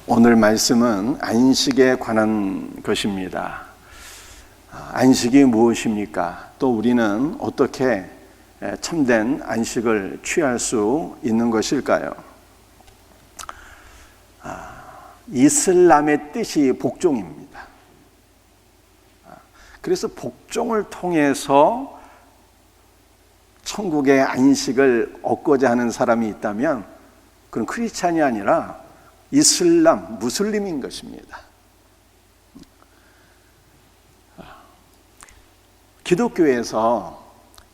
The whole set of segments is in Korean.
오늘 말씀은 안식에 관한 것입니다. 안식이 무엇입니까? 또 우리는 어떻게 참된 안식을 취할 수 있는 것일까요? 이슬람의 뜻이 복종입니다. 그래서 복종을 통해서 천국의 안식을 얻고자 하는 사람이 있다면 그건 크리스찬이 아니라 이슬람, 무슬림인 것입니다. 기독교에서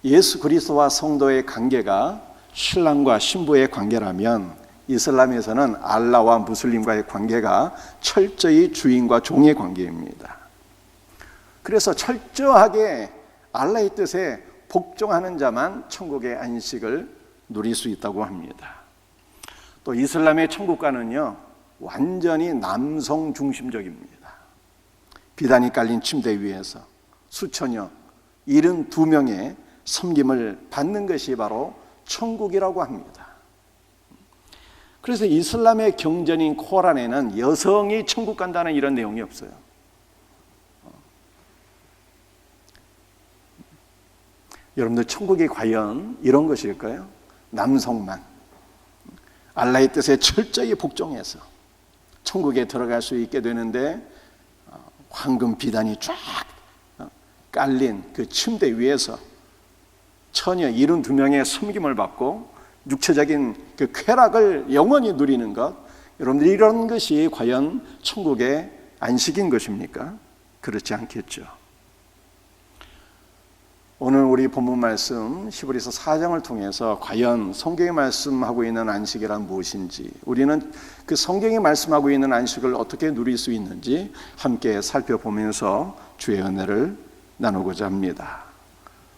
예수 그리스도와 성도의 관계가 신랑과 신부의 관계라면 이슬람에서는 알라와 무슬림과의 관계가 철저히 주인과 종의 관계입니다. 그래서 철저하게 알라의 뜻에 복종하는 자만 천국의 안식을 누릴 수 있다고 합니다. 또 이슬람의 천국관은요, 완전히 남성 중심적입니다. 비단이 깔린 침대 위에서 수천여 72명의 섬김을 받는 것이 바로 천국이라고 합니다. 그래서 이슬람의 경전인 코란에는 여성이 천국 간다는 이런 내용이 없어요. 여러분들 천국이 과연 이런 것일까요? 남성만 알라의 뜻에 철저히 복종해서 천국에 들어갈 수 있게 되는데 황금 비단이 쫙 깔린 그 침대 위에서 처녀 72명의 섬김을 받고 육체적인 그 쾌락을 영원히 누리는 것, 여러분들 이런 것이 과연 천국의 안식인 것입니까? 그렇지 않겠죠. 오늘 우리 본문 말씀 히브리서 4장을 통해서 과연 성경이 말씀하고 있는 안식이란 무엇인지, 우리는 그 성경이 말씀하고 있는 안식을 어떻게 누릴 수 있는지 함께 살펴보면서 주의 은혜를 나누고자 합니다.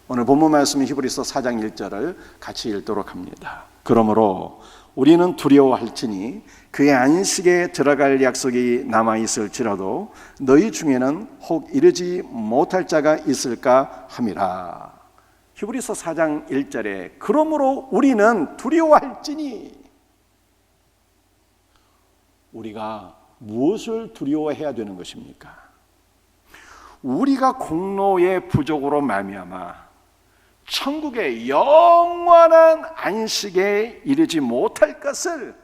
오늘 본문 말씀 히브리서 4장 1절을 같이 읽도록 합니다. 그러므로 우리는 두려워할지니 그의 안식에 들어갈 약속이 남아있을지라도 너희 중에는 혹 이르지 못할 자가 있을까 함이라. 히브리서 4장 1절에 그러므로 우리는 두려워할지니, 우리가 무엇을 두려워해야 되는 것입니까? 우리가 공로의 부족으로 말미암아 천국의 영원한 안식에 이르지 못할 것을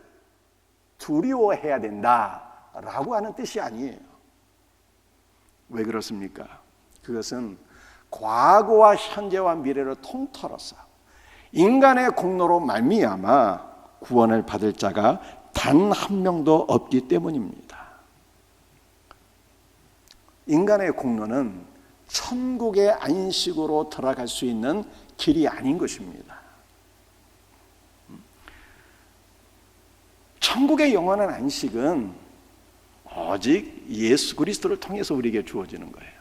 두려워해야 된다라고 하는 뜻이 아니에요. 왜 그렇습니까? 그것은 과거와 현재와 미래를 통틀어서 인간의 공로로 말미암아 구원을 받을 자가 단 한 명도 없기 때문입니다. 인간의 공로는 천국의 안식으로 들어갈 수 있는 길이 아닌 것입니다. 천국의 영원한 안식은 오직 예수 그리스도를 통해서 우리에게 주어지는 거예요.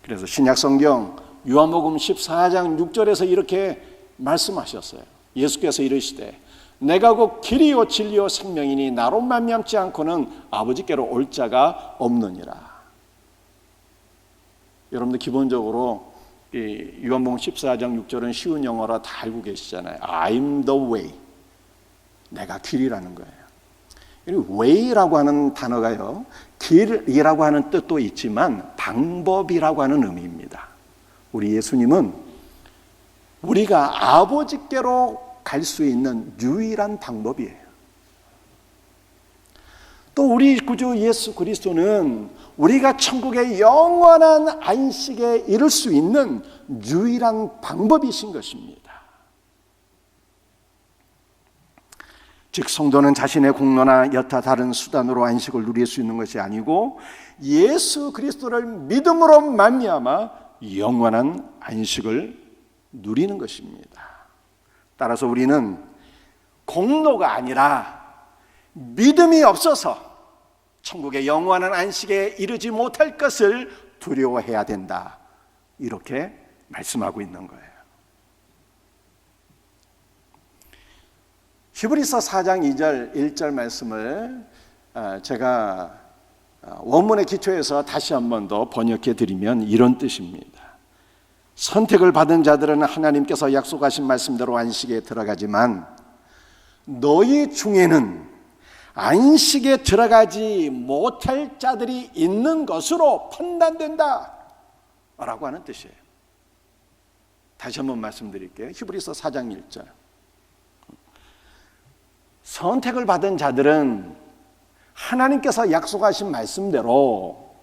그래서 신약 성경 요한복음 14장 6절에서 이렇게 말씀하셨어요. 예수께서 이르시되 내가 곧 길이요 진리요 생명이니 나로 말미암지 않고는 아버지께로 올 자가 없느니라. 여러분들 기본적으로 이 요한복음 14장 6절은 쉬운 영어라 다 알고 계시잖아요. I'm the way. 내가 길이라는 거예요. way라고 하는 단어가요, 길이라고 하는 뜻도 있지만 방법이라고 하는 의미입니다. 우리 예수님은 우리가 아버지께로 갈 수 있는 유일한 방법이에요. 또 우리 구주 예수 그리스도는 우리가 천국의 영원한 안식에 이를 수 있는 유일한 방법이신 것입니다. 즉 성도는 자신의 공로나 여타 다른 수단으로 안식을 누릴 수 있는 것이 아니고 예수 그리스도를 믿음으로 말미암아 영원한 안식을 누리는 것입니다. 따라서 우리는 공로가 아니라 믿음이 없어서 천국의 영원한 안식에 이르지 못할 것을 두려워해야 된다, 이렇게 말씀하고 있는 거예요. 히브리서 4장 2절 1절 말씀을 제가 원문의 기초에서 다시 한 번 더 번역해 드리면 이런 뜻입니다. 선택을 받은 자들은 하나님께서 약속하신 말씀대로 안식에 들어가지만 너희 중에는 안식에 들어가지 못할 자들이 있는 것으로 판단된다 라고 하는 뜻이에요. 다시 한번 말씀드릴게요. 히브리서 4장 1절. 선택을 받은 자들은 하나님께서 약속하신 말씀대로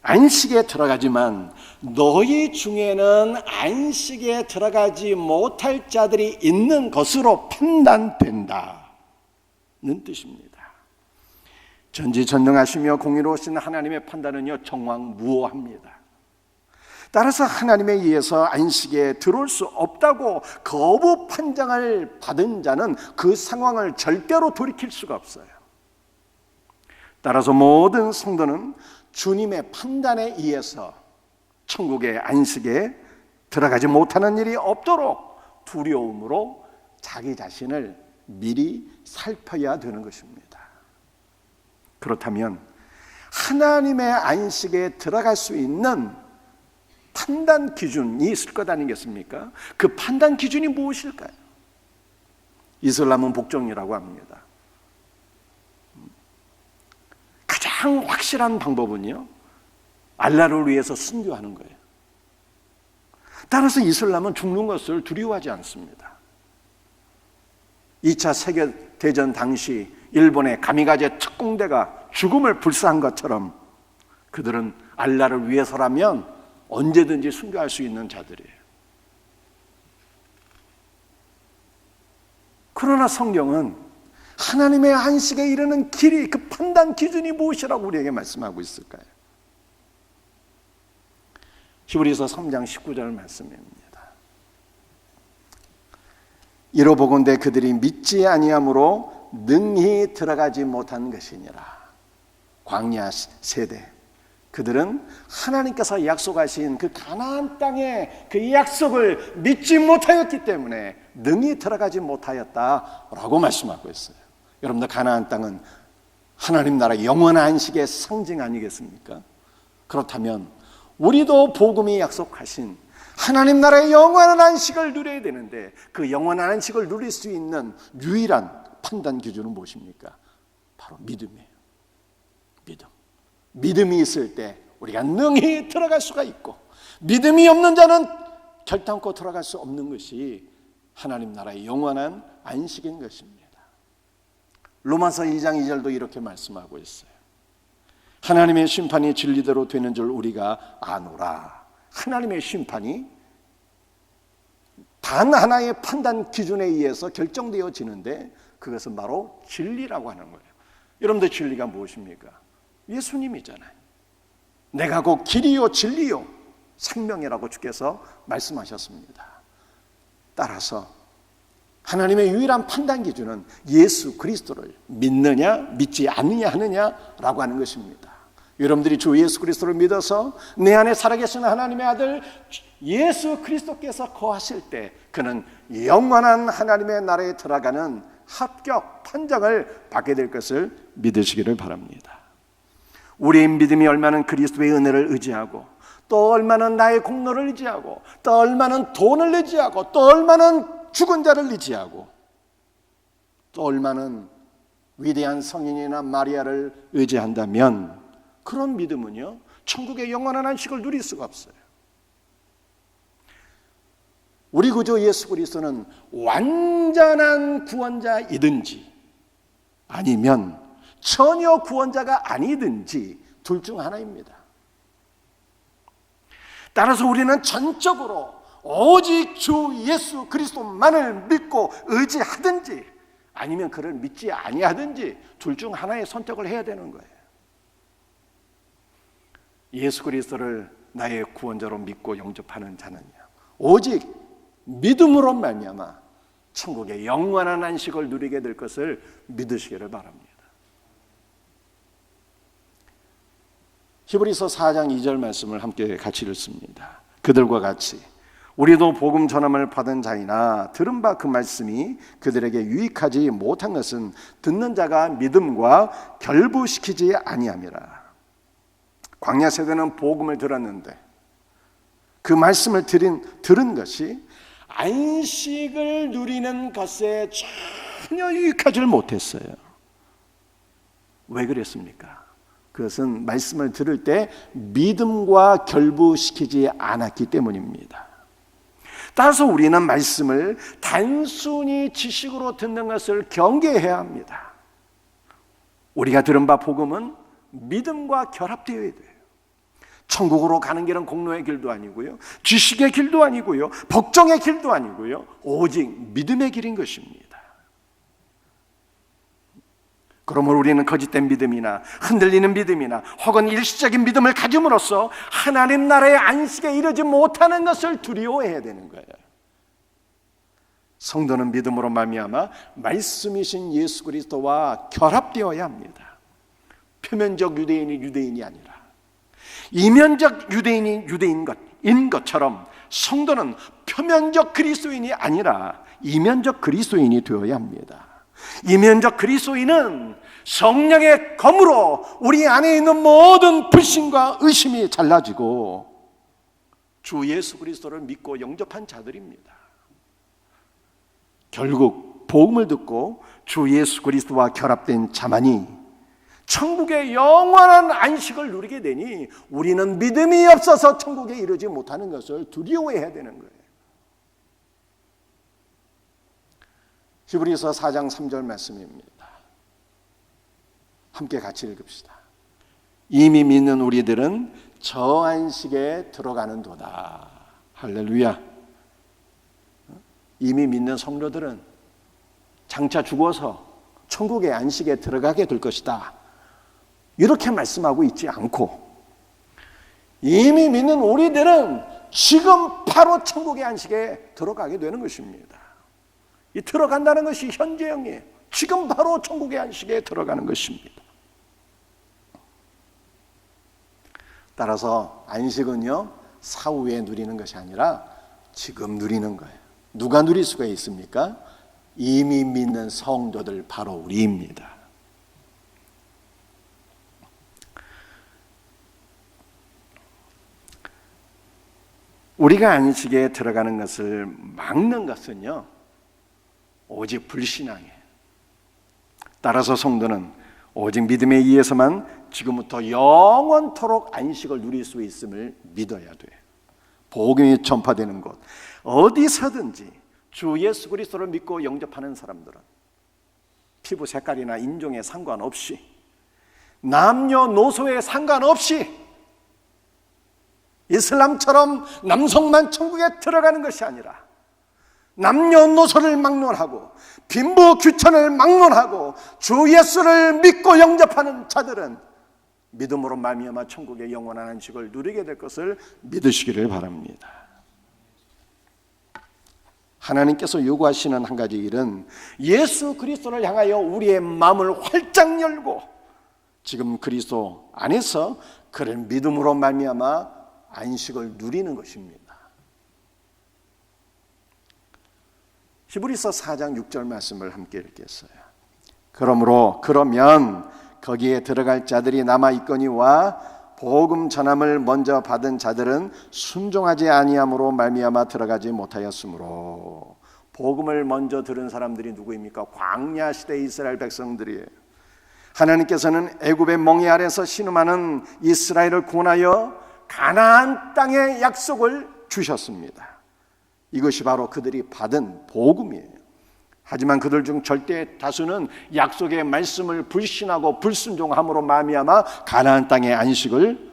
안식에 들어가지만 너희 중에는 안식에 들어가지 못할 자들이 있는 것으로 판단된다는 뜻입니다. 전지전능하시며 공의로우신 하나님의 판단은요 정확무오합니다. 따라서 하나님에 의해서 안식에 들어올 수 없다고 거부 판정을 받은 자는 그 상황을 절대로 돌이킬 수가 없어요. 따라서 모든 성도는 주님의 판단에 의해서 천국의 안식에 들어가지 못하는 일이 없도록 두려움으로 자기 자신을 미리 살펴야 되는 것입니다. 그렇다면 하나님의 안식에 들어갈 수 있는 판단 기준이 있을 것 아니겠습니까? 그 판단 기준이 무엇일까요? 이슬람은 복종이라고 합니다. 가장 확실한 방법은요, 알라를 위해서 순교하는 거예요. 따라서 이슬람은 죽는 것을 두려워하지 않습니다. 2차 세계대전 당시 일본의 가미가제 특공대가 죽음을 불사한 것처럼 그들은 알라를 위해서라면 언제든지 순교할 수 있는 자들이에요. 그러나 성경은 하나님의 안식에 이르는 길이, 그 판단 기준이 무엇이라고 우리에게 말씀하고 있을까요? 히브리서 3장 19절 말씀입니다. 이로보건대 그들이 믿지 아니함으로 능히 들어가지 못한 것이니라. 광야 세대, 그들은 하나님께서 약속하신 그 가나안 땅의 그 약속을 믿지 못하였기 때문에 능히 들어가지 못하였다라고 말씀하고 있어요. 여러분들, 가나안 땅은 하나님 나라 영원한 안식의 상징 아니겠습니까? 그렇다면 우리도 복음이 약속하신 하나님 나라의 영원한 안식을 누려야 되는데, 그 영원한 안식을 누릴 수 있는 유일한 판단 기준은 무엇입니까? 바로 믿음이에요. 믿음이 있을 때 우리가 능히 들어갈 수가 있고, 믿음이 없는 자는 결단코 들어갈 수 없는 것이 하나님 나라의 영원한 안식인 것입니다. 로마서 2장 2절도 이렇게 말씀하고 있어요. 하나님의 심판이 진리대로 되는 줄 우리가 아노라. 하나님의 심판이 단 하나의 판단 기준에 의해서 결정되어지는데, 그것은 바로 진리라고 하는 거예요. 여러분들, 진리가 무엇입니까? 예수님이잖아요. 내가 곧 길이요 진리요 생명이라고 주께서 말씀하셨습니다. 따라서 하나님의 유일한 판단 기준은 예수 그리스도를 믿느냐 믿지 않느냐 하느냐라고 하는 것입니다. 여러분들이 주 예수 그리스도를 믿어서 내 안에 살아계신 하나님의 아들 예수 그리스도께서 거하실 때 그는 영원한 하나님의 나라에 들어가는 합격 판정을 받게 될 것을 믿으시기를 바랍니다. 우리의 믿음이 얼마는 그리스도의 은혜를 의지하고, 또 얼마는 나의 공로를 의지하고, 또 얼마는 돈을 의지하고, 또 얼마는 죽은 자를 의지하고, 또 얼마는 위대한 성인이나 마리아를 의지한다면, 그런 믿음은요 천국의 영원한 안식을 누릴 수가 없어요. 우리 구주 예수 그리스도는 완전한 구원자이든지 아니면 전혀 구원자가 아니든지 둘 중 하나입니다. 따라서 우리는 전적으로 오직 주 예수 그리스도만을 믿고 의지하든지 아니면 그를 믿지 아니하든지 둘 중 하나의 선택을 해야 되는 거예요. 예수 그리스도를 나의 구원자로 믿고 영접하는 자는요 오직 믿음으로 말미암아 천국의 영원한 안식을 누리게 될 것을 믿으시기를 바랍니다. 히브리서 4장 2절 말씀을 함께 같이 읽습니다. 그들과 같이 우리도 복음 전함을 받은 자이나 들은 바 그 말씀이 그들에게 유익하지 못한 것은 듣는 자가 믿음과 결부시키지 아니함이라. 광야 세대는 복음을 들었는데 그 말씀을 들은 것이 안식을 누리는 것에 전혀 유익하지 못했어요. 왜 그랬습니까? 그것은 말씀을 들을 때 믿음과 결부시키지 않았기 때문입니다. 따라서 우리는 말씀을 단순히 지식으로 듣는 것을 경계해야 합니다. 우리가 들은 바 복음은 믿음과 결합되어야 돼요. 천국으로 가는 길은 공로의 길도 아니고요, 지식의 길도 아니고요, 복종의 길도 아니고요, 오직 믿음의 길인 것입니다. 그러므로 우리는 거짓된 믿음이나 흔들리는 믿음이나 혹은 일시적인 믿음을 가짐으로써 하나님 나라의 안식에 이르지 못하는 것을 두려워해야 되는 거예요. 성도는 믿음으로 말미암아 말씀이신 예수 그리스도와 결합되어야 합니다. 표면적 유대인이 유대인이 아니라 이면적 유대인이 유대인인 것처럼 성도는 표면적 그리스도인이 아니라 이면적 그리스도인이 되어야 합니다. 이면적 그리스도인은 성령의 검으로 우리 안에 있는 모든 불신과 의심이 잘라지고 주 예수 그리스도를 믿고 영접한 자들입니다. 결국 복음을 듣고 주 예수 그리스도와 결합된 자만이 천국의 영원한 안식을 누리게 되니 우리는 믿음이 없어서 천국에 이르지 못하는 것을 두려워해야 되는 거예요. 히브리서 4장 3절 말씀입니다. 함께 같이 읽읍시다. 이미 믿는 우리들은 저 안식에 들어가는도다. 할렐루야. 이미 믿는 성도들은 장차 죽어서 천국의 안식에 들어가게 될 것이다, 이렇게 말씀하고 있지 않고, 이미 믿는 우리들은 지금 바로 천국의 안식에 들어가게 되는 것입니다. 이 들어간다는 것이 현재형이에요. 지금 바로 천국의 안식에 들어가는 것입니다. 따라서 안식은요, 사후에 누리는 것이 아니라 지금 누리는 거예요. 누가 누릴 수가 있습니까? 이미 믿는 성도들, 바로 우리입니다. 우리가 안식에 들어가는 것을 막는 것은요, 오직 불신앙이에요. 따라서 성도는 오직 믿음에 의해서만 지금부터 영원토록 안식을 누릴 수 있음을 믿어야 돼요. 복음이 전파되는 곳 어디서든지 주 예수 그리스도를 믿고 영접하는 사람들은 피부 색깔이나 인종에 상관없이, 남녀노소에 상관없이, 이슬람처럼 남성만 천국에 들어가는 것이 아니라 남녀노소를 막론하고 빈부귀천을 막론하고 주 예수를 믿고 영접하는 자들은 믿음으로 말미암아 천국의 영원한 안식을 누리게 될 것을 믿으시기를 바랍니다. 하나님께서 요구하시는 한 가지 일은 예수 그리스도를 향하여 우리의 마음을 활짝 열고 지금 그리스도 안에서 그를 믿음으로 말미암아 안식을 누리는 것입니다. 히브리서 4장 6절 말씀을 함께 읽겠어요. 그러면 거기에 들어갈 자들이 남아 있거니와 복음 전함을 먼저 받은 자들은 순종하지 아니함으로 말미암아 들어가지 못하였으므로. 복음을 먼저 들은 사람들이 누구입니까? 광야 시대 이스라엘 백성들이에요. 하나님께서는 애굽의 멍에 아래서 신음하는 이스라엘을 구원하여 가나안 땅의 약속을 주셨습니다. 이것이 바로 그들이 받은 복음이에요. 하지만 그들 중 절대 다수는 약속의 말씀을 불신하고 불순종함으로 말미암아 가나안 땅의 안식을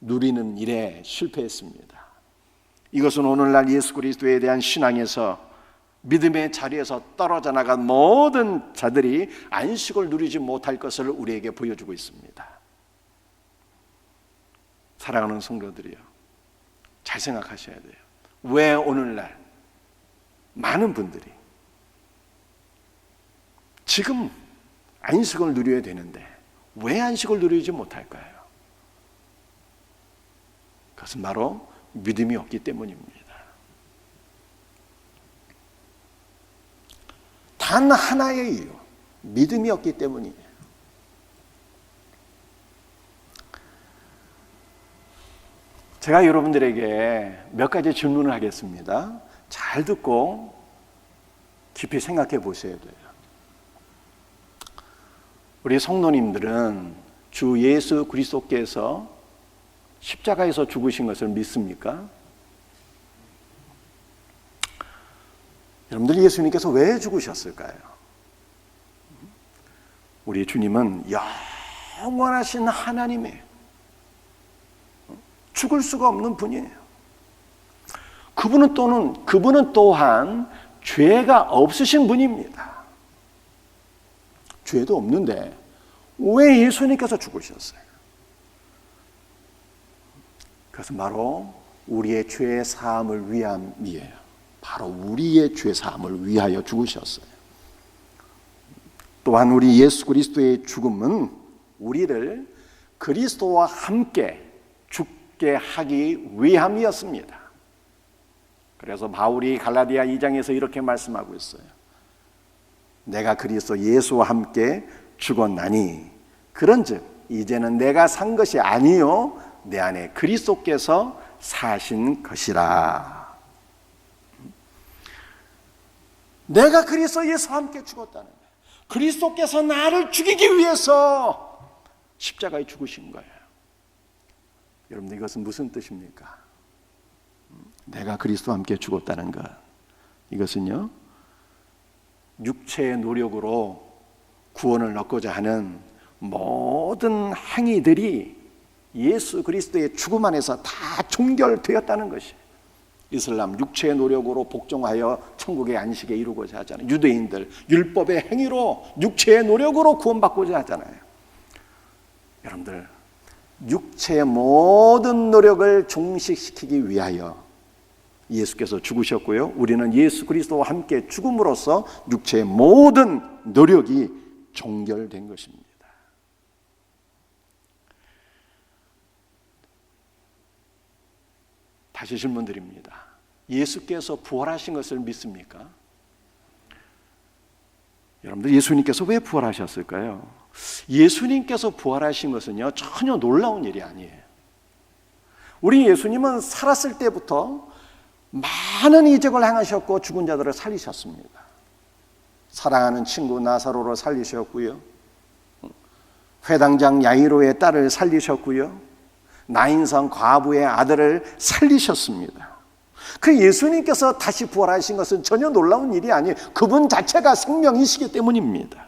누리는 일에 실패했습니다. 이것은 오늘날 예수 그리스도에 대한 신앙에서 믿음의 자리에서 떨어져 나간 모든 자들이 안식을 누리지 못할 것을 우리에게 보여주고 있습니다. 사랑하는 성도들이요, 잘 생각하셔야 돼요. 왜 오늘날 많은 분들이 지금 안식을 누려야 되는데 왜 안식을 누리지 못할까요? 그것은 바로 믿음이 없기 때문입니다. 단 하나의 이유, 믿음이 없기 때문이에요. 제가 여러분들에게 몇 가지 질문을 하겠습니다. 잘 듣고 깊이 생각해 보셔야 돼요. 우리 성도님들은 주 예수 그리스도께서 십자가에서 죽으신 것을 믿습니까? 여러분들, 예수님께서 왜 죽으셨을까요? 우리 주님은 영원하신 하나님이에요. 죽을 수가 없는 분이에요. 그분은 또한 죄가 없으신 분입니다. 죄도 없는데 왜 예수님께서 죽으셨어요? 그것은 바로 우리의 죄 사함을 위함이에요. 바로 우리의 죄 사함을 위하여 죽으셨어요. 또한 우리 예수 그리스도의 죽음은 우리를 그리스도와 함께 죽게 하기 위함이었습니다. 그래서 바울이 갈라디아 2장에서 이렇게 말씀하고 있어요. 내가 그리스도 예수와 함께 죽었나니 그런즉 이제는 내가 산 것이 아니요 내 안에 그리스도께서 사신 것이라. 내가 그리스도 예수와 함께 죽었다는 거예요. 그리스도께서 나를 죽이기 위해서 십자가에 죽으신 거예요. 여러분, 이것은 무슨 뜻입니까? 내가 그리스도와 함께 죽었다는 것, 이것은요, 육체의 노력으로 구원을 얻고자 하는 모든 행위들이 예수 그리스도의 죽음 안에서 다 종결되었다는 것이, 이슬람 육체의 노력으로 복종하여 천국의 안식에 이루고자 하잖아요. 유대인들 율법의 행위로 육체의 노력으로 구원받고자 하잖아요. 여러분들, 육체의 모든 노력을 종식시키기 위하여 예수께서 죽으셨고요, 우리는 예수 그리스도와 함께 죽음으로써 육체의 모든 노력이 종결된 것입니다. 다시 질문드립니다. 예수께서 부활하신 것을 믿습니까? 여러분들, 예수님께서 왜 부활하셨을까요? 예수님께서 부활하신 것은요, 전혀 놀라운 일이 아니에요. 우리 예수님은 살았을 때부터 많은 이적을 행하셨고 죽은 자들을 살리셨습니다. 사랑하는 친구 나사로를 살리셨고요, 회당장 야이로의 딸을 살리셨고요, 나인성 과부의 아들을 살리셨습니다. 그 예수님께서 다시 부활하신 것은 전혀 놀라운 일이 아니에요. 그분 자체가 생명이시기 때문입니다.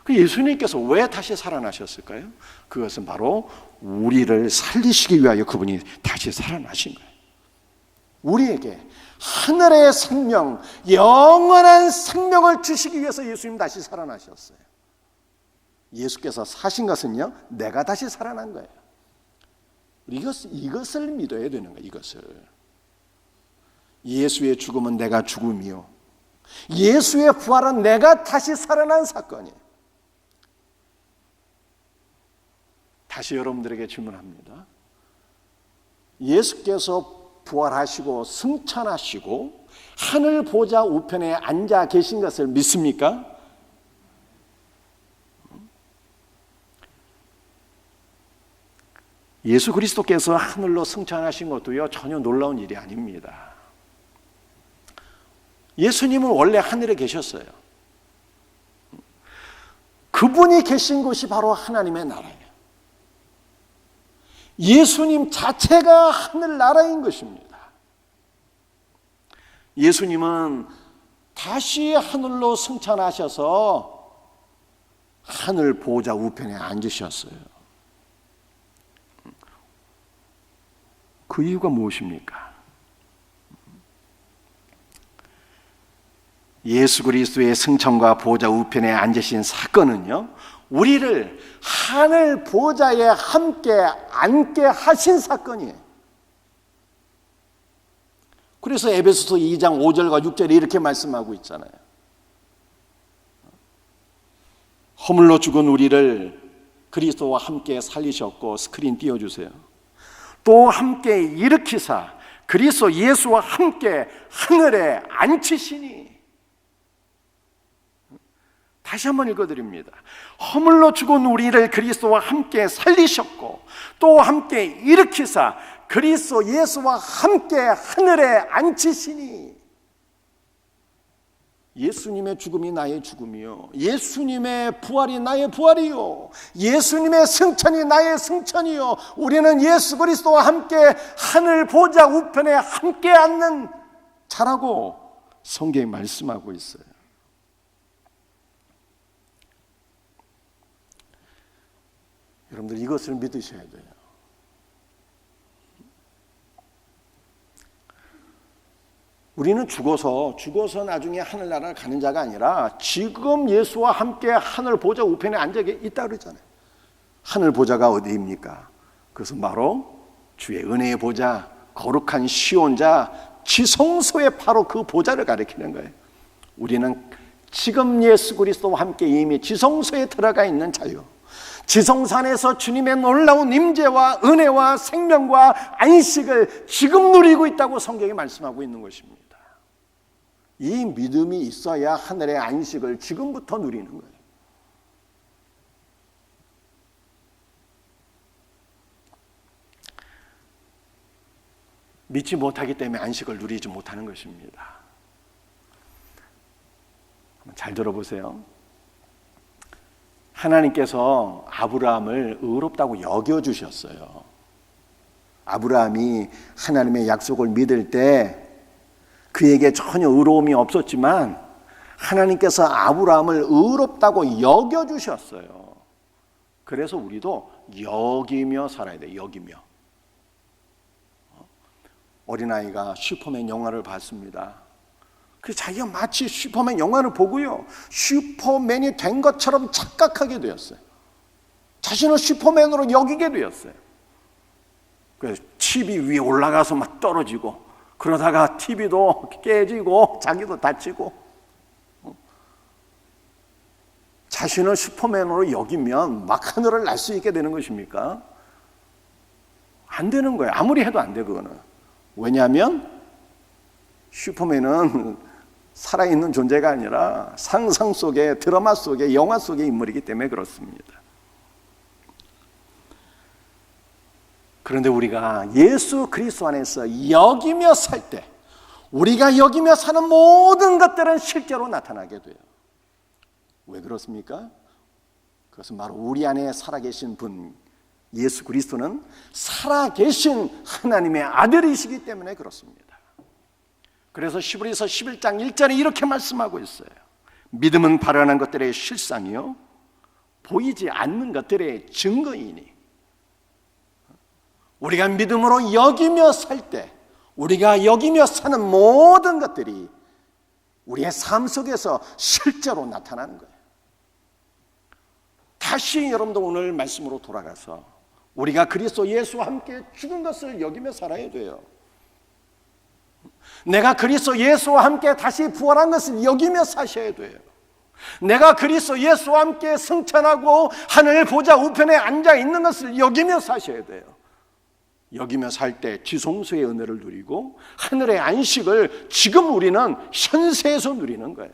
그 예수님께서 왜 다시 살아나셨을까요? 그것은 바로 우리를 살리시기 위하여 그분이 다시 살아나신 거예요. 우리에게 하늘의 생명, 영원한 생명을 주시기 위해서 예수님 다시 살아나셨어요. 예수께서 사신 것은요, 내가 다시 살아난 거예요. 이것을 믿어야 되는 거예요. 이것을. 예수의 죽음은 내가 죽음이요, 예수의 부활은 내가 다시 살아난 사건이에요. 다시 여러분들에게 질문합니다. 예수께서 부활하시고 승천하시고 하늘 보좌 우편에 앉아 계신 것을 믿습니까? 예수 그리스도께서 하늘로 승천하신 것도요, 전혀 놀라운 일이 아닙니다. 예수님은 원래 하늘에 계셨어요. 그분이 계신 곳이 바로 하나님의 나라예요. 예수님 자체가 하늘나라인 것입니다. 예수님은 다시 하늘로 승천하셔서 하늘 보좌 우편에 앉으셨어요. 그 이유가 무엇입니까? 예수 그리스도의 승천과 보좌 우편에 앉으신 사건은요, 우리를 하늘 보좌에 함께 앉게 하신 사건이에요. 그래서 에베소서 2장 5절과 6절에 이렇게 말씀하고 있잖아요. 허물로 죽은 우리를 그리스도와 함께 살리셨고, 스크린 띄워주세요. 또 함께 일으키사 그리스도 예수와 함께 하늘에 앉히시니. 다시 한번 읽어드립니다. 허물로 죽은 우리를 그리스도와 함께 살리셨고 또 함께 일으키사 그리스도 예수와 함께 하늘에 앉히시니. 예수님의 죽음이 나의 죽음이요, 예수님의 부활이 나의 부활이요, 예수님의 승천이 나의 승천이요, 우리는 예수 그리스도와 함께 하늘 보좌 우편에 함께 앉는 자라고 성경이 말씀하고 있어요. 여러분들 이것을 믿으셔야 돼요. 우리는 죽어서 나중에 하늘나라를 가는 자가 아니라 지금 예수와 함께 하늘 보좌 우편에 앉아 있다 그러잖아요. 하늘 보좌가 어디입니까? 그것은 바로 주의 은혜의 보좌, 거룩한 시온자, 지성소의 바로 그 보좌를 가리키는 거예요. 우리는 지금 예수 그리스도와 함께 이미 지성소에 들어가 있는 자요, 지성산에서 주님의 놀라운 임재와 은혜와 생명과 안식을 지금 누리고 있다고 성경이 말씀하고 있는 것입니다. 이 믿음이 있어야 하늘의 안식을 지금부터 누리는 거예요. 믿지 못하기 때문에 안식을 누리지 못하는 것입니다. 잘 들어보세요. 하나님께서 아브라함을 의롭다고 여겨주셨어요. 아브라함이 하나님의 약속을 믿을 때 그에게 전혀 의로움이 없었지만 하나님께서 아브라함을 의롭다고 여겨주셨어요. 그래서 우리도 여기며 살아야 돼요. 여기며. 어린아이가 슈퍼맨 영화를 봤습니다. 그래서 자기가 마치 슈퍼맨 영화를 보고요, 슈퍼맨이 된 것처럼 착각하게 되었어요. 자신을 슈퍼맨으로 여기게 되었어요. 그래서 TV 위에 올라가서 막 떨어지고, 그러다가 TV도 깨지고 자기도 다치고. 자신을 슈퍼맨으로 여기면 막 하늘을 날 수 있게 되는 것입니까? 안 되는 거예요. 아무리 해도 안 돼, 그거는. 왜냐하면 슈퍼맨은 살아있는 존재가 아니라 상상 속에, 드라마 속에, 영화 속의 인물이기 때문에 그렇습니다. 그런데 우리가 예수 그리스도 안에서 여기며 살 때, 우리가 여기며 사는 모든 것들은 실제로 나타나게 돼요. 왜 그렇습니까? 그것은 바로 우리 안에 살아계신 분, 예수 그리스도는 살아계신 하나님의 아들이시기 때문에 그렇습니다. 그래서 히브리서 11장 1절에 이렇게 말씀하고 있어요. 믿음은 발현한 것들의 실상이요, 보이지 않는 것들의 증거이니. 우리가 믿음으로 여기며 살 때, 우리가 여기며 사는 모든 것들이 우리의 삶 속에서 실제로 나타나는 거예요. 다시 여러분도 오늘 말씀으로 돌아가서 우리가 그리스도 예수와 함께 죽은 것을 여기며 살아야 돼요. 내가 그리스도 예수와 함께 다시 부활한 것을 여기며 사셔야 돼요. 내가 그리스도 예수와 함께 승천하고 하늘 보좌 우편에 앉아 있는 것을 여기며 사셔야 돼요. 여기며 살 때 지성소의 은혜를 누리고 하늘의 안식을 지금 우리는 현세에서 누리는 거예요.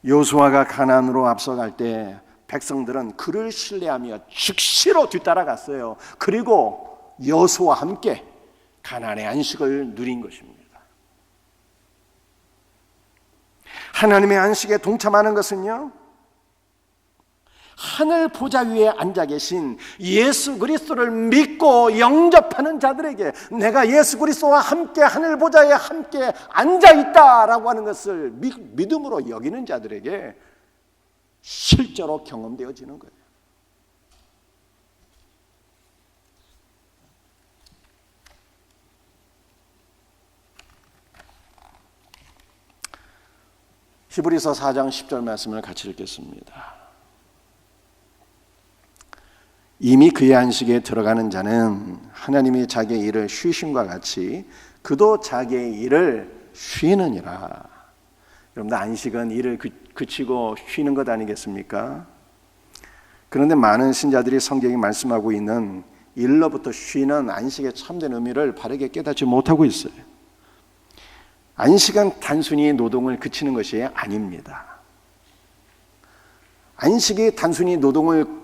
여호수아가 가나안으로 앞서갈 때 백성들은 그를 신뢰하며 즉시로 뒤따라갔어요. 그리고 여호수아와 함께 가나안의 안식을 누린 것입니다. 하나님의 안식에 동참하는 것은요, 하늘 보좌 위에 앉아 계신 예수 그리스도를 믿고 영접하는 자들에게, 내가 예수 그리스도와 함께 하늘 보좌에 함께 앉아 있다라고 하는 것을 믿음으로 여기는 자들에게 실제로 경험되어지는 거예요. 히브리서 4장 10절 말씀을 같이 읽겠습니다. 이미 그의 안식에 들어가는 자는 하나님이 자기의 일을 쉬심과 같이 그도 자기의 일을 쉬느니라. 여러분들, 안식은 일을 그치고 쉬는 것 아니겠습니까? 그런데 많은 신자들이 성경이 말씀하고 있는 일로부터 쉬는 안식의 참된 의미를 바르게 깨닫지 못하고 있어요. 안식은 단순히 노동을 그치는 것이 아닙니다. 안식이 단순히 노동을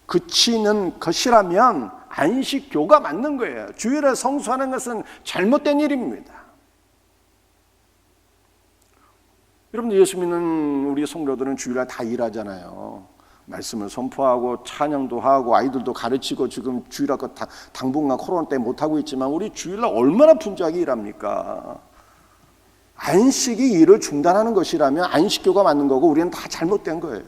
그치는 것이라면 안식교가 맞는 거예요. 주일을 성수하는 것은 잘못된 일입니다. 여러분들 예수 믿는 우리 성도들은 주일날 다 일하잖아요. 말씀을 선포하고 찬양도 하고 아이들도 가르치고 지금 주일날 당분간 코로나 때문에 못하고 있지만 우리 주일날 얼마나 분주하게 일합니까? 안식이 일을 중단하는 것이라면 안식교가 맞는 거고 우리는 다 잘못된 거예요.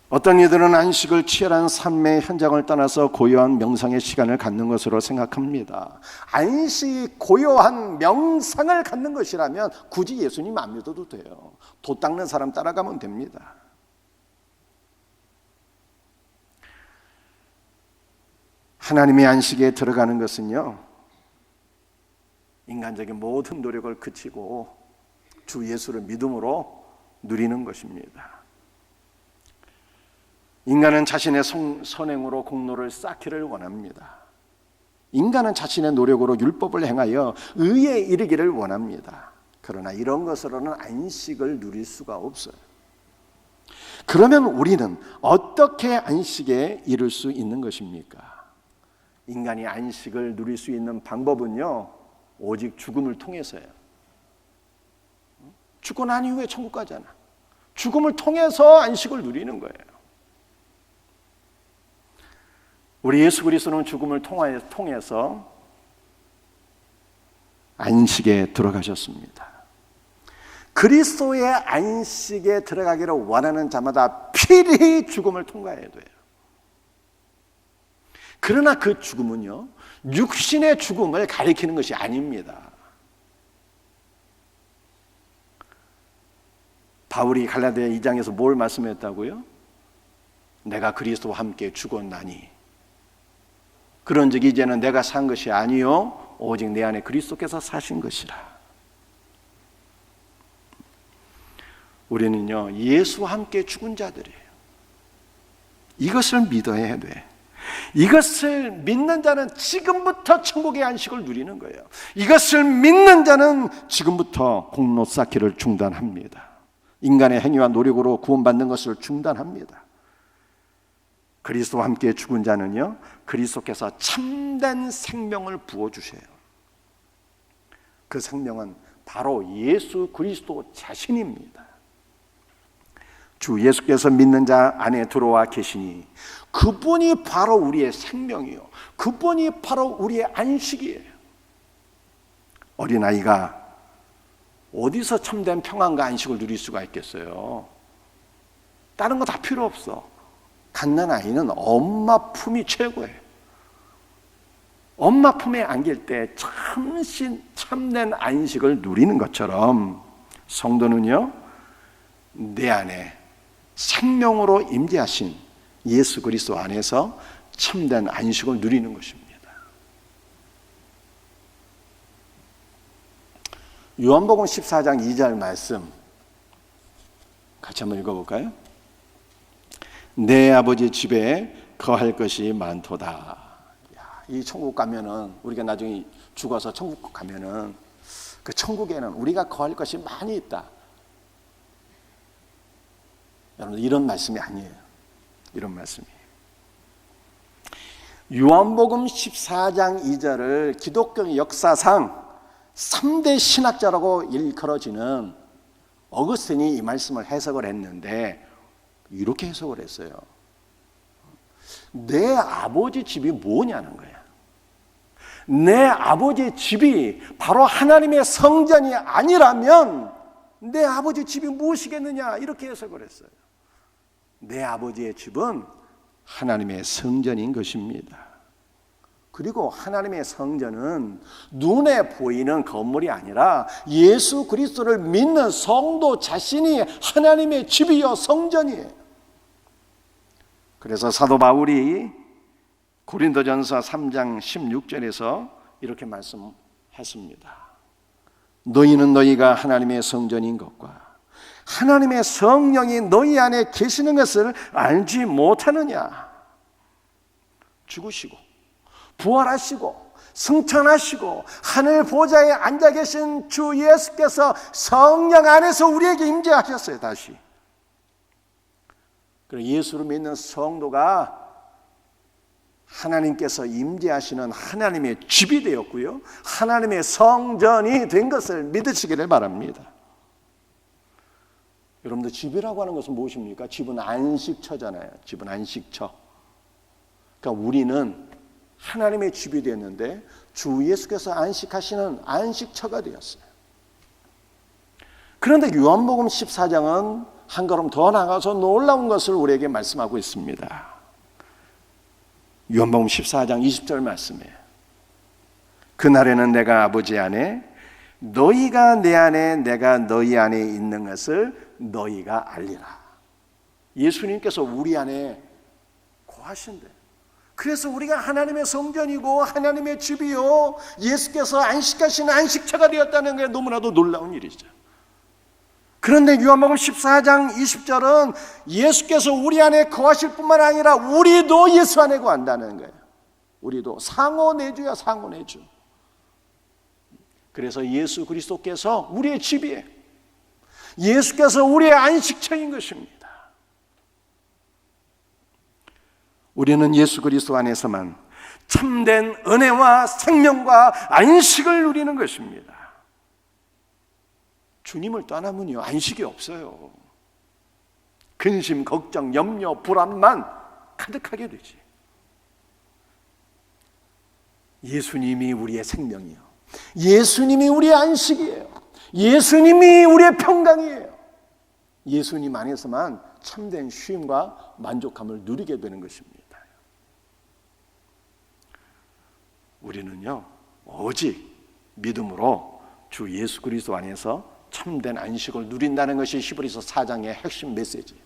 어떤 이들은 안식을 치열한 삶의 현장을 떠나서 고요한 명상의 시간을 갖는 것으로 생각합니다. 안식이 고요한 명상을 갖는 것이라면 굳이 예수님 안 믿어도 돼요. 도 닦는 사람 따라가면 됩니다. 하나님의 안식에 들어가는 것은요, 인간적인 모든 노력을 그치고 주 예수를 믿음으로 누리는 것입니다. 인간은 자신의 선행으로 공로를 쌓기를 원합니다. 인간은 자신의 노력으로 율법을 행하여 의에 이르기를 원합니다. 그러나 이런 것으로는 안식을 누릴 수가 없어요. 그러면 우리는 어떻게 안식에 이룰 수 있는 것입니까? 인간이 안식을 누릴 수 있는 방법은요, 오직 죽음을 통해서예요. 죽고 난 이후에 천국 가잖아. 죽음을 통해서 안식을 누리는 거예요. 우리 예수 그리스도는 죽음을 통해서 안식에 들어가셨습니다. 그리스도의 안식에 들어가기를 원하는 자마다 필히 죽음을 통과해야 돼요. 그러나 그 죽음은요, 육신의 죽음을 가리키는 것이 아닙니다. 바울이 갈라디아 2장에서 뭘 말씀했다고요? 내가 그리스도와 함께 죽었나니 그런즉 이제는 내가 산 것이 아니요 오직 내 안에 그리스도께서 사신 것이라. 우리는요 예수와 함께 죽은 자들이에요. 이것을 믿어야 돼. 이것을 믿는 자는 지금부터 천국의 안식을 누리는 거예요. 이것을 믿는 자는 지금부터 공로 쌓기를 중단합니다. 인간의 행위와 노력으로 구원받는 것을 중단합니다. 그리스도와 함께 죽은 자는요 그리스도께서 참된 생명을 부어주세요. 그 생명은 바로 예수 그리스도 자신입니다. 주 예수께서 믿는 자 안에 들어와 계시니 그분이 바로 우리의 생명이요 그분이 바로 우리의 안식이에요. 어린아이가 어디서 참된 평안과 안식을 누릴 수가 있겠어요? 다른 거 다 필요 없어. 갓난아이는 엄마 품이 최고예요. 엄마 품에 안길 때 참된 안식을 누리는 것처럼 성도는요 내 안에 생명으로 임재하신 예수 그리스도 안에서 참된 안식을 누리는 것입니다. 요한복음 14장 2절 말씀 같이 한번 읽어볼까요? 내 아버지 집에 거할 것이 많도다. 이 천국 가면은 우리가 나중에 죽어서 천국 가면은 그 천국에는 우리가 거할 것이 많이 있다. 여러분 이런 말씀이 아니에요. 이런 말씀이에요. 요한복음 14장 2절을 기독교 역사상 3대 신학자라고 일컬어지는 어거스틴이 이 말씀을 해석을 했는데 이렇게 해석을 했어요. 내 아버지 집이 뭐냐는 거야. 내 아버지 집이 바로 하나님의 성전이 아니라면 내 아버지 집이 무엇이겠느냐 이렇게 해석을 했어요. 내 아버지의 집은 하나님의 성전인 것입니다. 그리고 하나님의 성전은 눈에 보이는 건물이 아니라 예수 그리스도를 믿는 성도 자신이 하나님의 집이요 성전이에요. 그래서 사도 바울이 고린도전서 3장 16절에서 이렇게 말씀했습니다. 너희는 너희가 하나님의 성전인 것과 하나님의 성령이 너희 안에 계시는 것을 알지 못하느냐. 죽으시고 부활하시고 승천하시고 하늘 보좌에 앉아 계신 주 예수께서 성령 안에서 우리에게 임재하셨어요. 다시 그리고 예수를 믿는 성도가 하나님께서 임재하시는 하나님의 집이 되었고요, 하나님의 성전이 된 것을 믿으시기를 바랍니다. 여러분들, 집이라고 하는 것은 무엇입니까? 집은 안식처잖아요. 집은 안식처. 그러니까 우리는 하나님의 집이 되었는데 주 예수께서 안식하시는 안식처가 되었어요. 그런데 요한복음 14장은 한 걸음 더 나가서 놀라운 것을 우리에게 말씀하고 있습니다. 요한복음 14장 20절 말씀이에요. 그날에는 내가 아버지 안에, 너희가 내 안에, 내가 너희 안에 있는 것을 너희가 알리라. 예수님께서 우리 안에 거하신대. 그래서 우리가 하나님의 성전이고 하나님의 집이요, 예수께서 안식하시는 안식처가 되었다는 게 너무나도 놀라운 일이죠. 그런데 요한복음 14장 20절은 예수께서 우리 안에 거하실 뿐만 아니라 우리도 예수 안에 거한다는 거예요. 우리도 상호내주야, 상호내주. 그래서 예수 그리스도께서 우리의 집이에요. 예수께서 우리의 안식처인 것입니다. 우리는 예수 그리스도 안에서만 참된 은혜와 생명과 안식을 누리는 것입니다. 주님을 떠나면요, 안식이 없어요. 근심, 걱정, 염려, 불안만 가득하게 되지. 예수님이 우리의 생명이에요. 예수님이 우리의 안식이에요. 예수님이 우리의 평강이에요. 예수님 안에서만 참된 쉼과 만족함을 누리게 되는 것입니다. 우리는요, 오직 믿음으로 주 예수 그리스도 안에서 참된 안식을 누린다는 것이 히브리서 4장의 핵심 메시지예요.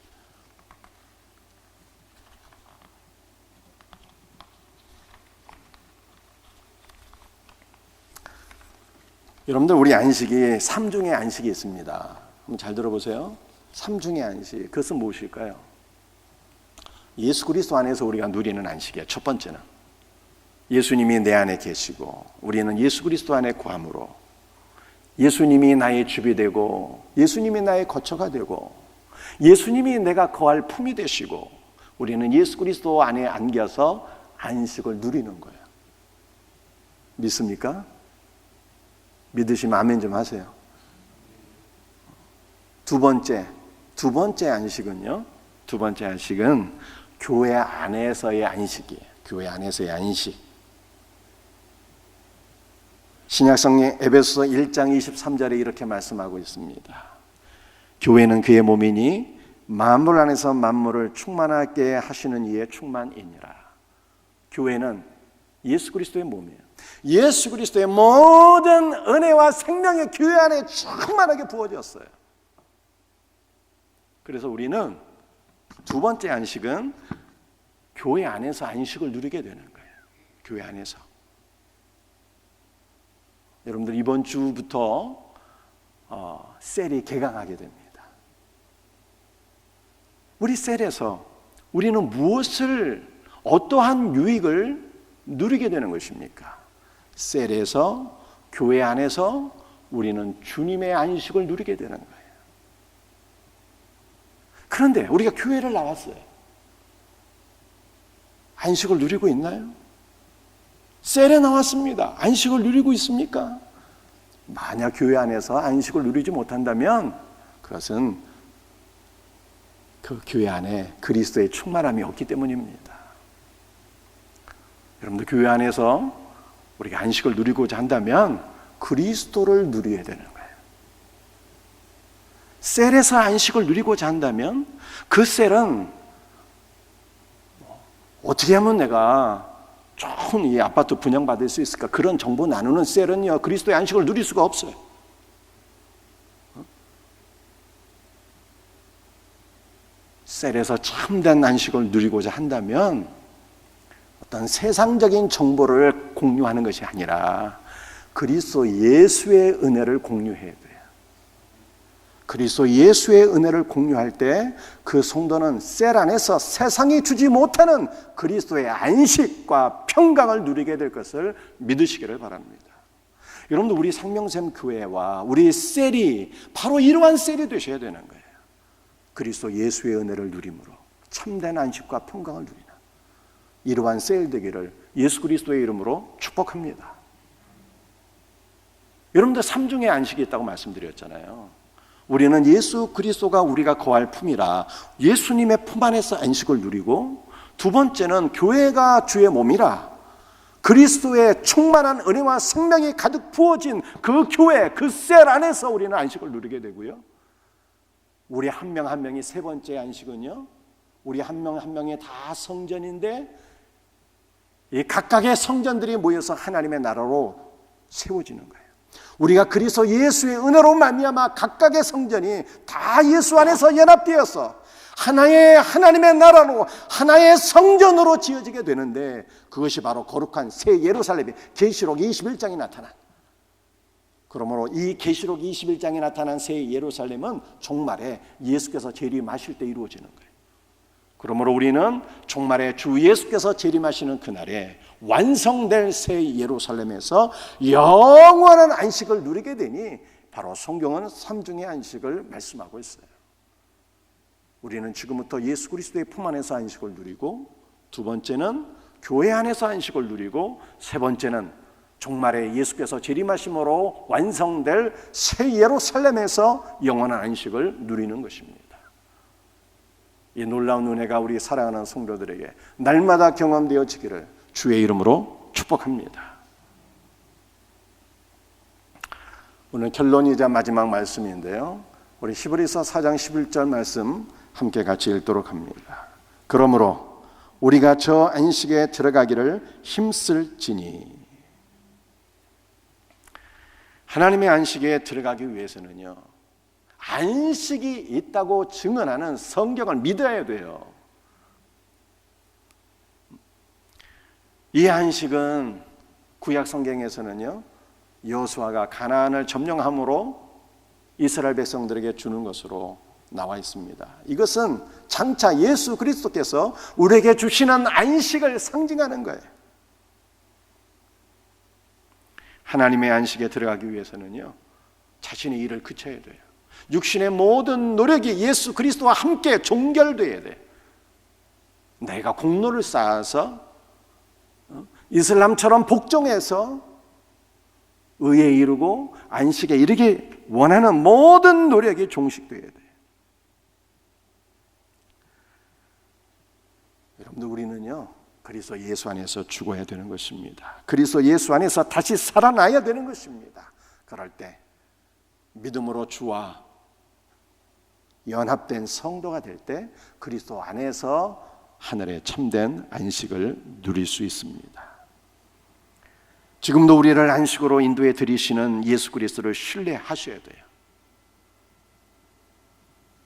여러분들, 우리 안식이 3중의 안식이 있습니다. 한번 잘 들어보세요. 3중의 안식, 그것은 무엇일까요? 예수 그리스도 안에서 우리가 누리는 안식이에요. 첫 번째는 예수님이 내 안에 계시고 우리는 예수 그리스도 안에 거함으로 예수님이 나의 집이 되고 예수님이 나의 거처가 되고 예수님이 내가 거할 품이 되시고 우리는 예수 그리스도 안에 안겨서 안식을 누리는 거예요. 믿습니까? 믿으시면 아멘 좀 하세요. 두 번째 안식은요, 두 번째 안식은 교회 안에서의 안식이에요. 교회 안에서의 안식. 신약성경 에베소서 1장 23절에 이렇게 말씀하고 있습니다. 교회는 그의 몸이니 만물 안에서 만물을 충만하게 하시는 이의 충만이니라. 교회는 예수 그리스도의 몸이에요. 예수 그리스도의 모든 은혜와 생명이 교회 안에 충만하게 부어졌어요. 그래서 우리는 두 번째 안식은 교회 안에서 안식을 누리게 되는 거예요. 교회 안에서. 여러분들, 이번 주부터 셀이 개강하게 됩니다. 우리 셀에서 우리는 무엇을, 어떠한 유익을 누리게 되는 것입니까? 셀에서, 교회 안에서 우리는 주님의 안식을 누리게 되는 거예요. 그런데 우리가 교회를 나왔어요. 안식을 누리고 있나요? 셀에 나왔습니다. 안식을 누리고 있습니까? 만약 교회 안에서 안식을 누리지 못한다면 그것은 그 교회 안에 그리스도의 충만함이 없기 때문입니다. 여러분들, 교회 안에서 우리가 안식을 누리고자 한다면 그리스도를 누려야 되는 거예요. 셀에서 안식을 누리고자 한다면 그 셀은 어떻게 하면 내가 좋은 이 아파트 분양받을 수 있을까? 그런 정보 나누는 셀은요, 그리스도의 안식을 누릴 수가 없어요. 셀에서 참된 안식을 누리고자 한다면 어떤 세상적인 정보를 공유하는 것이 아니라 그리스도 예수의 은혜를 공유해야 돼요. 그리스도 예수의 은혜를 공유할 때 그 성도는 셀 안에서 세상이 주지 못하는 그리스도의 안식과 평강을 누리게 될 것을 믿으시기를 바랍니다. 여러분들, 우리 생명샘 교회와 우리 셀이 바로 이러한 셀이 되셔야 되는 거예요. 그리스도 예수의 은혜를 누림으로 참된 안식과 평강을 누리는 이러한 셀 되기를 예수 그리스도의 이름으로 축복합니다. 여러분들 삼중의 안식이 있다고 말씀드렸잖아요. 우리는 예수 그리스도가 우리가 거할 품이라 예수님의 품 안에서 안식을 누리고, 두 번째는 교회가 주의 몸이라 그리스도의 충만한 은혜와 생명이 가득 부어진 그 교회, 그 셀 안에서 우리는 안식을 누리게 되고요. 우리 한 명 한 명이 세 번째 안식은요, 우리 한 명 한 명이 다 성전인데 이 각각의 성전들이 모여서 하나님의 나라로 세워지는 거예요. 우리가 그리스도 예수의 은혜로 말미암아 각각의 성전이 다 예수 안에서 연합되어서 하나의 하나님의 나라로, 하나의 성전으로 지어지게 되는데, 그것이 바로 거룩한 새 예루살렘이 계시록 21장에 나타난, 그러므로 이 계시록 21장에 나타난 새 예루살렘은 종말에 예수께서 재림하실 때 이루어지는 거예요. 그러므로 우리는 종말에 주 예수께서 재림하시는 그날에 완성될 새 예루살렘에서 영원한 안식을 누리게 되니, 바로 성경은 삼중의 안식을 말씀하고 있어요. 우리는 지금부터 예수 그리스도의 품 안에서 안식을 누리고, 두 번째는 교회 안에서 안식을 누리고, 세 번째는 종말에 예수께서 재림하심으로 완성될 새 예루살렘에서 영원한 안식을 누리는 것입니다. 이 놀라운 은혜가 우리 사랑하는 성도들에게 날마다 경험되어지기를 주의 이름으로 축복합니다. 오늘 결론이자 마지막 말씀인데요, 우리 히브리서 4장 11절 말씀 함께 같이 읽도록 합니다. 그러므로 우리가 저 안식에 들어가기를 힘쓸지니. 하나님의 안식에 들어가기 위해서는요, 안식이 있다고 증언하는 성경을 믿어야 돼요. 이 안식은 구약 성경에서는요, 여호수아가 가나안을 점령함으로 이스라엘 백성들에게 주는 것으로 나와 있습니다. 이것은 장차 예수 그리스도께서 우리에게 주시는 안식을 상징하는 거예요. 하나님의 안식에 들어가기 위해서는요, 자신의 일을 그쳐야 돼요. 육신의 모든 노력이 예수 그리스도와 함께 종결돼야 돼. 내가 공로를 쌓아서 이슬람처럼 복종해서 의에 이르고 안식에 이르기 원하는 모든 노력이 종식돼야 돼. 여러분들, 우리는요, 그리스도 예수 안에서 죽어야 되는 것입니다. 그리스도 예수 안에서 다시 살아나야 되는 것입니다. 그럴 때 믿음으로 주와 연합된 성도가 될 때 그리스도 안에서 하늘의 참된 안식을 누릴 수 있습니다. 지금도 우리를 안식으로 인도해 드리시는 예수 그리스도를 신뢰하셔야 돼요.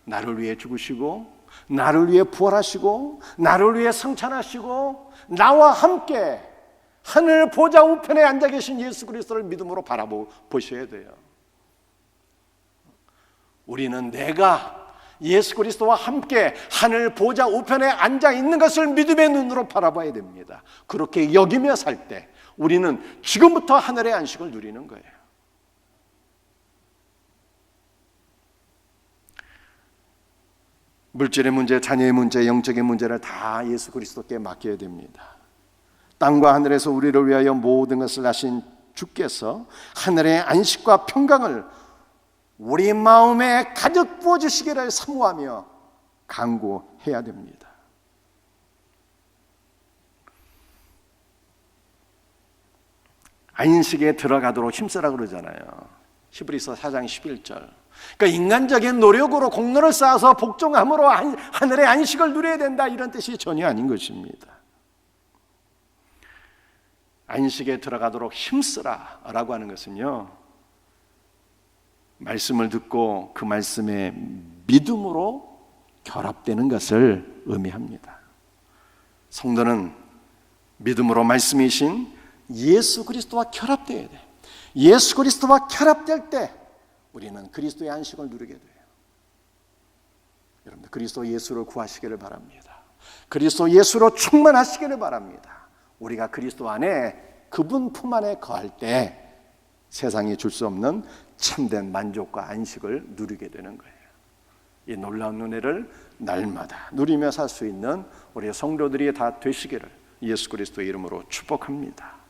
나를 위해 죽으시고, 나를 위해 부활하시고, 나를 위해 성찬하시고, 나와 함께 하늘 보좌 우편에 앉아 계신 예수 그리스도를 믿음으로 바라보셔야 돼요. 우리는 내가 예수 그리스도와 함께 하늘 보좌 우편에 앉아 있는 것을 믿음의 눈으로 바라봐야 됩니다. 그렇게 여기며 살 때 우리는 지금부터 하늘의 안식을 누리는 거예요. 물질의 문제, 자녀의 문제, 영적인 문제를 다 예수 그리스도께 맡겨야 됩니다. 땅과 하늘에서 우리를 위하여 모든 것을 하신 주께서 하늘의 안식과 평강을 우리 마음에 가득 부어주시기를 사모하며 간구해야 됩니다. 안식에 들어가도록 힘쓰라 그러잖아요. 히브리서 4장 11절. 그러니까 인간적인 노력으로 공로를 쌓아서 복종함으로 하늘의 안식을 누려야 된다, 이런 뜻이 전혀 아닌 것입니다. 안식에 들어가도록 힘쓰라 라고 하는 것은요, 말씀을 듣고 그 말씀에 믿음으로 결합되는 것을 의미합니다. 성도는 믿음으로 말씀이신 예수 그리스도와 결합되어야 돼. 예수 그리스도와 결합될 때 우리는 그리스도의 안식을 누리게 돼요. 여러분들, 그리스도 예수를 구하시기를 바랍니다. 그리스도 예수로 충만하시기를 바랍니다. 우리가 그리스도 안에, 그분 품 안에 거할 때 세상이 줄 수 없는 참된 만족과 안식을 누리게 되는 거예요. 이 놀라운 은혜를 날마다 누리며 살 수 있는 우리 성도들이 다 되시기를 예수 그리스도의 이름으로 축복합니다.